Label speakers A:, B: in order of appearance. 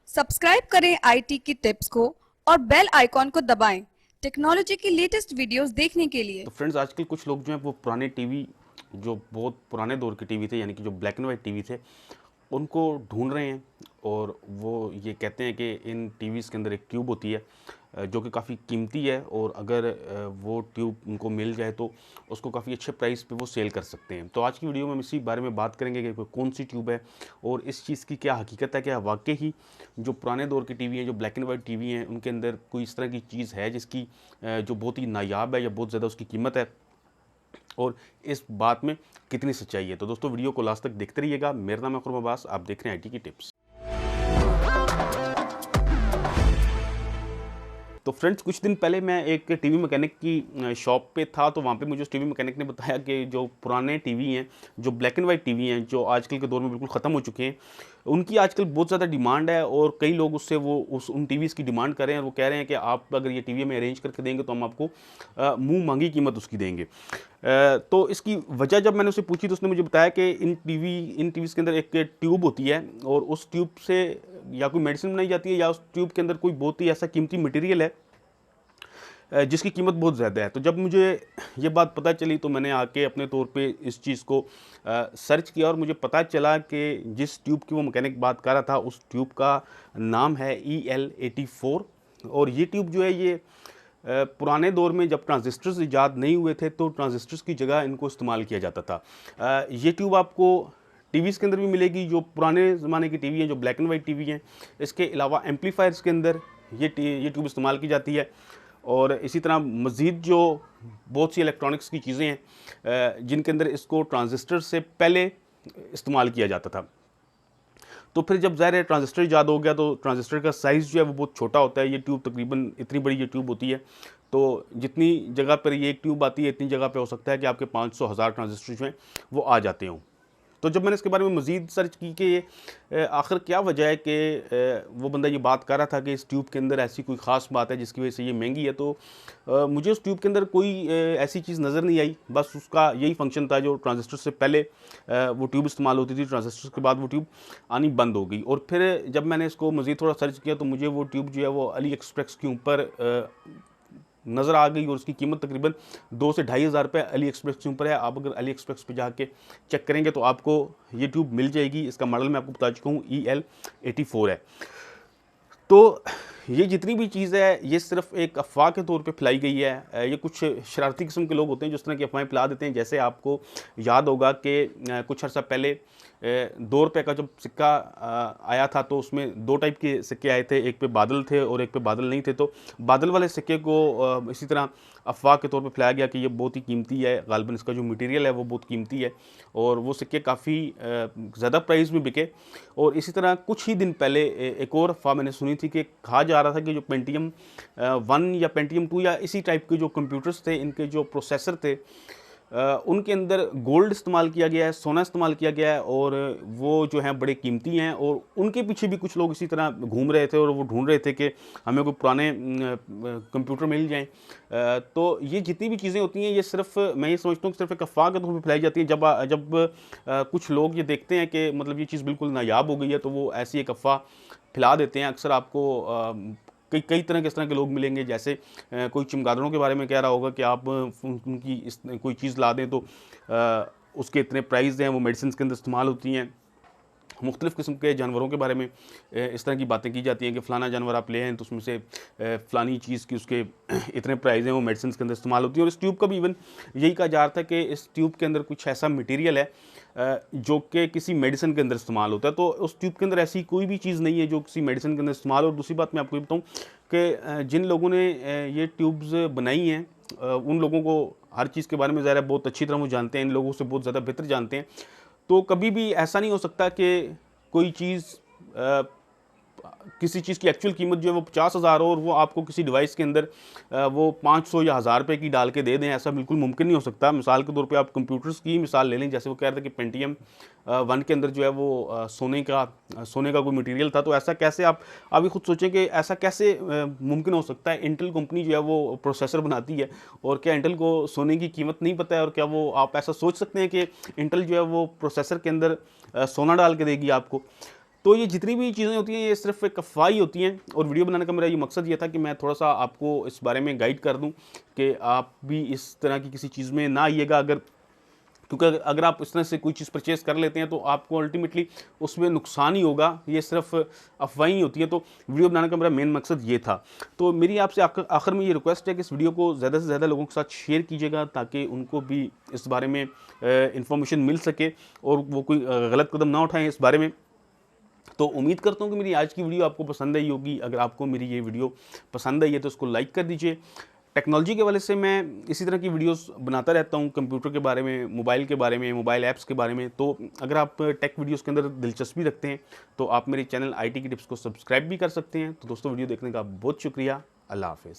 A: Subscribe करें IT की tips को और बेल आइकॉन को दबाएं टेक्नोलॉजी की लेटेस्ट वीडियोस देखने के लिए।
B: तो फ्रेंड्स, आजकल कुछ लोग जो हैं वो पुराने टीवी, जो बहुत पुराने दौर के टीवी थे, यानी कि जो ब्लैक एंड वाइट टीवी थे, उनको ढूंढ रहे हैं। और वो ये कहते हैं कि इन टीवीज़ के अंदर एक ट्यूब होती है जो कि काफ़ी कीमती है, और अगर वो ट्यूब उनको मिल जाए तो उसको काफ़ी अच्छे प्राइस पे वो सेल कर सकते हैं। तो आज की वीडियो में हम इसी बारे में बात करेंगे कि कौन सी ट्यूब है और इस चीज़ की क्या हकीकत है। क्या वाकई ही जो पुराने दौर की टीवी हैं, जो ब्लैक एंड वाइट टीवी हैं, उनके अंदर कोई इस तरह की चीज़ है जिसकी जो बहुत ही नायाब है या बहुत ज़्यादा उसकी कीमत है, और इस बात में कितनी सच्चाई है। तो दोस्तों, वीडियो को लास्ट तक देखते रहिएगा। मेरा नाम है खुरम अब्बास, आप देख रहे हैं आईटी की टिप्स। तो फ्रेंड्स, कुछ दिन पहले मैं एक टीवी मैकेनिक की शॉप पे था, तो वहाँ पे मुझे उस टीवी मैकेनिक ने बताया कि जो पुराने टीवी हैं, जो ब्लैक एंड वाइट टीवी हैं, जो आजकल के दौर में बिल्कुल ख़त्म हो चुके हैं, उनकी आजकल बहुत ज़्यादा डिमांड है। और कई लोग उससे उन टीवीज़ की डिमांड कर रहे हैं, और वो कह रहे हैं कि आप अगर ये टीवी हमें अरेंज करके देंगे तो हम आपको मुँह मांगी कीमत उसकी देंगे। तो इसकी वजह जब मैंने उससे पूछी तो उसने मुझे बताया कि इन टीवीज़ के अंदर एक ट्यूब होती है, और उस ट्यूब से या कोई मेडिसिन बनाई जाती है, या उस ट्यूब के अंदर कोई बहुत ही ऐसा कीमती मटेरियल है जिसकी कीमत बहुत ज़्यादा है। तो जब मुझे ये बात पता चली तो मैंने आके अपने तौर पे इस चीज़ को सर्च किया, और मुझे पता चला कि जिस ट्यूब की वो मैकेनिक बात कर रहा था, उस ट्यूब का नाम है EL84। और ये ट्यूब जो है, ये पुराने दौर में जब ट्रांजिस्टर्स ईजाद नहीं हुए थे तो ट्रांजिस्टर्स की जगह इनको इस्तेमाल किया जाता था। ये ट्यूब आपको टीवीज़ के अंदर भी मिलेगी, जो पुराने ज़माने की टीवी हैं, जो ब्लैक एंड वाइट टीवी हैं। इसके अलावा एम्पलीफायर्स के अंदर ये ट्यूब इस्तेमाल की जाती है। और इसी तरह मज़ीद जो बहुत सी इलेक्ट्रॉनिक्स की चीज़ें हैं जिनके अंदर इसको ट्रांजिस्टर से पहले इस्तेमाल किया जाता था। तो फिर जब ज़ाहिर है ट्रांजिस्टर ईजाद हो गया, तो ट्रांजिस्टर का साइज़ जो है वो बहुत छोटा होता है। ये ट्यूब तकरीबन इतनी बड़ी ये ट्यूब होती है। तो जितनी जगह पर ये एक ट्यूब आती है, इतनी जगह पे हो सकता है कि आपके 500 हज़ार ट्रांजिस्टर जो हैं वो आ जाते हों। तो जब मैंने इसके बारे में मज़ीद सर्च की कि ये आखिर क्या वजह है कि वो बंदा ये बात कर रहा था कि इस ट्यूब के अंदर ऐसी कोई ख़ास बात है जिसकी वजह से ये महंगी है, तो मुझे उस ट्यूब के अंदर कोई ऐसी चीज़ नज़र नहीं आई। बस उसका यही फंक्शन था, जो ट्रांजिस्टर से पहले वो ट्यूब इस्तेमाल होती थी, ट्रांजिस्टर के बाद वो ट्यूब आनी बंद हो गई। और फिर जब मैंने इसको मज़ीद थोड़ा सर्च किया तो मुझे वो ट्यूब जो है वो अली एक्सप्रेस के ऊपर नज़र आ गई, और उसकी कीमत तकरीबन 2 से ढाई हज़ार रुपये अली एक्सप्रेस के ऊपर है। आप अगर अली एक्सप्रेस पे जाके चेक करेंगे तो आपको ये ट्यूब मिल जाएगी। इसका मॉडल मैं आपको बता चुका हूँ, EL84 है। तो ये जितनी भी चीज़ है, ये सिर्फ एक अफ़वाह के तौर पे फैलाई गई है। ये कुछ शरारती किस्म के लोग होते हैं जो इस तरह की अफ़वाहें फैला देते हैं। जैसे आपको याद होगा कि कुछ अर्सा पहले 2 रुपये का जब सिक्का आया था, तो उसमें 2 टाइप के सिक्के आए थे, एक पे बादल थे और एक पे बादल नहीं थे। तो बादल वाले सिक्के को इसी तरह अफ़वाह के तौर पे फैलाया गया कि ये बहुत ही कीमती है, ग़ालिबन इसका जो मटेरियल है वो बहुत कीमती है, और वो सिक्के काफ़ी ज़्यादा प्राइस में बिके। और इसी तरह कुछ ही दिन पहले एक और अफ़वाह मैंने सुनी थी कि कहा जा रहा था कि जो पेंटियम 1 या पेंटियम 2 या इसी टाइप के जो कंप्यूटर्स थे, इनके जो प्रोसेसर थे, उनके अंदर गोल्ड इस्तेमाल किया गया है, सोना इस्तेमाल किया गया है, और वो जो हैं बड़े कीमती हैं। और उनके पीछे भी कुछ लोग इसी तरह घूम रहे थे, और वो ढूंढ रहे थे कि हमें कोई पुराने कंप्यूटर मिल जाएं। तो ये जितनी भी चीज़ें होती हैं, ये सिर्फ मैं ये समझता हूँ कि सिर्फ एक अफ़वाह के तौर पर फैलाई जाती है। जब कुछ लोग ये देखते हैं कि मतलब ये चीज़ बिल्कुल नायाब हो गई है, तो वो ऐसी एक अफ़वाह फैला देते हैं। अक्सर आपको कई कई तरह के इस तरह के लोग मिलेंगे। जैसे कोई चमगादड़ों के बारे में कह रहा होगा कि आप उनकी कोई चीज़ ला दें तो उसके इतने प्राइस हैं, वो मेडिसिन के अंदर इस्तेमाल होती हैं। मुख्तलिफ़ किस्म के जानवरों के बारे में इस तरह की बातें की जाती हैं कि फ़लाना जानवर आप ले आएँ तो उसमें से फ़लानी चीज़ की उसके इतने प्राइस हैं, वो मेडिसिन के अंदर इस्तेमाल होती है। और इस ट्यूब का भी इवन यही कहा जा रहा था कि इस ट्यूब के अंदर कुछ ऐसा मटेरियल है जो कि किसी मेडिसिन के अंदर इस्तेमाल होता है। तो उस ट्यूब के अंदर ऐसी कोई भी चीज़ नहीं है जो किसी मेडिसिन के अंदर इस्तेमाल हो। और दूसरी बात मैं आपको ये बताऊँ कि जिन लोगों ने ये ट्यूब्स बनाई हैं, उन लोगों को हर चीज़ के बारे में ज़ाहिर है बहुत अच्छी तरह वो जानते हैं, इन लोगों से बहुत ज़्यादा बेहतर जानते हैं। तो कभी भी ऐसा नहीं हो सकता कि कोई चीज़ किसी चीज़ की एक्चुअल कीमत जो है वो 50,000 हो, और वो आपको किसी डिवाइस के अंदर वो 500 या 1000 रुपये की डाल के दे दें। ऐसा बिल्कुल मुमकिन नहीं हो सकता। मिसाल के तौर पे आप कंप्यूटर्स की मिसाल ले लें। जैसे वो कह रहे थे कि पेंटियम 1 के अंदर जो है वो सोने का कोई मटेरियल था। तो ऐसा कैसे आप भी खुद सोचें कि ऐसा कैसे मुमकिन हो सकता है। इंटेल कंपनी जो है वो प्रोसेसर बनाती है, और क्या इंटेल को सोने की कीमत नहीं पता है? और क्या वो आप ऐसा सोच सकते हैं कि इंटेल जो है वो प्रोसेसर के अंदर सोना डाल के देगी आपको? तो ये जितनी भी चीज़ें होती हैं ये सिर्फ एक अफवाह ही होती हैं, और वीडियो बनाने का मेरा ये मकसद ये था कि मैं थोड़ा सा आपको इस बारे में गाइड कर दूं कि आप भी इस तरह की किसी चीज़ में ना आइएगा। क्योंकि अगर आप इस तरह से कोई चीज़ परचेस कर लेते हैं तो आपको अल्टीमेटली उसमें नुकसान ही होगा, ये सिर्फ अफवाह ही होती है। तो वीडियो बनाने का मेरा मेन मकसद ये था। तो मेरी आपसे आखिर में ये रिक्वेस्ट है कि इस वीडियो को ज़्यादा से ज़्यादा लोगों के साथ शेयर कीजिएगा, ताकि उनको भी इस बारे में इंफॉर्मेशन मिल सके और वो कोई गलत कदम ना उठाएं इस बारे में। तो उम्मीद करता हूँ कि मेरी आज की वीडियो आपको पसंद आई होगी। अगर आपको मेरी ये वीडियो पसंद आई है तो उसको लाइक कर दीजिए। टेक्नोलॉजी के हवाले से मैं इसी तरह की वीडियोस बनाता रहता हूँ, कंप्यूटर के बारे में, मोबाइल के बारे में, मोबाइल ऐप्स के बारे में। तो अगर आप टेक वीडियोस के अंदर दिलचस्पी रखते हैं तो आप मेरे चैनल IT की टिप्स को सब्सक्राइब भी कर सकते हैं। तो दोस्तों, वीडियो देखने का बहुत शुक्रिया। अल्लाह हाफ़िज़।